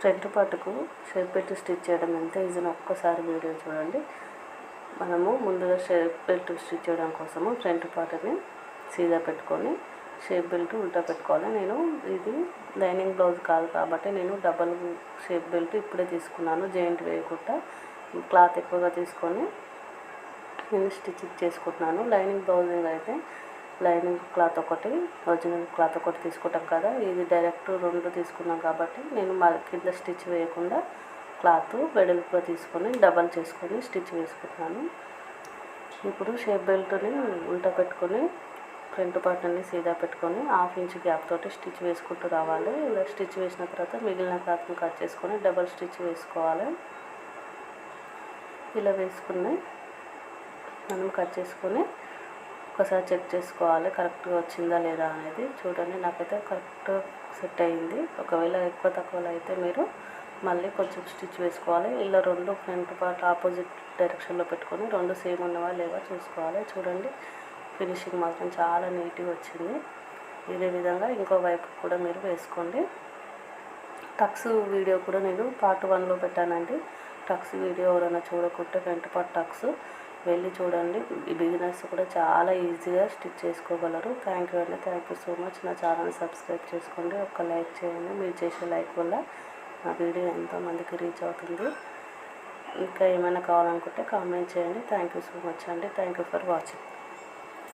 Front పార్ట్కు shape belt stitch చేయడం ఎంత ఈజీనో ఒక్కసారి వీడియో చూడండి. మనము ముందుగా షేప్ బెల్ట్ స్టిచ్ చేయడం కోసము ఫ్రంట్ పార్ట్ని సీదా పెట్టుకొని షేప్ బెల్ట్ ఉల్టా పెట్టుకోవాలి. నేను ఇది లైనింగ్ బ్లౌజ్ కాదు కాబట్టి నేను డబల్ షేప్ బెల్ట్ ఇప్పుడే తీసుకున్నాను. జాయింట్ వేయకుండా క్లాత్ ఎక్కువగా తీసుకొని నేను స్టిచ్ చేసుకుంటున్నాను. లైనింగ్ బ్లౌజింగ్ అయితే లైనింగ్ క్లాత్ ఒకటి, ఒరిజినల్ క్లాత్ ఒకటి తీసుకుంటాం కదా, ఇది డైరెక్ట్ రెండు తీసుకున్నాం కాబట్టి నేను కింద స్టిచ్ వేయకుండా క్లాత్ వెడల్పుగా తీసుకొని డబల్ చేసుకొని స్టిచ్ వేసుకుంటున్నాను. ఇప్పుడు షేప్ బెల్ట్ని ఉల్టా పెట్టుకొని ఫ్రంట్ పార్ట్ని సీదా పెట్టుకొని 1/2 ఇంచ్ గ్యాప్ తోటి స్టిచ్ వేసుకుంటూ రావాలి. ఇలా స్టిచ్ వేసిన తర్వాత మిగిలిన క్లాత్ని కట్ చేసుకొని డబల్ స్టిచ్ వేసుకోవాలి. ఇలా వేసుకుని మనం కట్ చేసుకొని ఒకసారి చెక్ చేసుకోవాలి కరెక్ట్గా వచ్చిందా లేదా అనేది. చూడండి, నాకైతే కరెక్ట్ సెట్ అయ్యింది. ఒకవేళ ఎక్కువ తక్కువలో అయితే మీరు మళ్ళీ కొంచెం స్టిచ్ వేసుకోవాలి. ఇలా రెండు ఫ్రంట్ పార్ట్ ఆపోజిట్ డైరెక్షన్లో పెట్టుకొని రెండు సేమ్ ఉన్నవా లేవా చూసుకోవాలి. చూడండి, ఫినిషింగ్ మాత్రం చాలా నీట్గా వచ్చింది. ఇదే విధంగా ఇంకో వైపు కూడా మీరు వేసుకోండి. టక్స్ వీడియో కూడా నేను పార్ట్ 1లో పెట్టానండి. టక్స్ వీడియో ఎవరైనా చూడకుంటే ఫ్రంట్ పార్ట్ టక్స్ వెళ్ళి చూడండి. ఈ బిగినర్స్ కూడా చాలా ఈజీగా స్టిచ్ చేసుకోగలరు. థ్యాంక్ యూ అండి. Thank you so much. నా ఛానల్ని సబ్స్క్రైబ్ చేసుకోండి. ఒక లైక్ చేయండి. మీరు చేసే లైక్ వల్ల నా వీడియో ఎంతోమందికి రీచ్ అవుతుంది. ఇంకా ఏమైనా కావాలనుకుంటే కామెంట్ చేయండి. థ్యాంక్ యూ సో మచ్ అండి. Thank you for watching.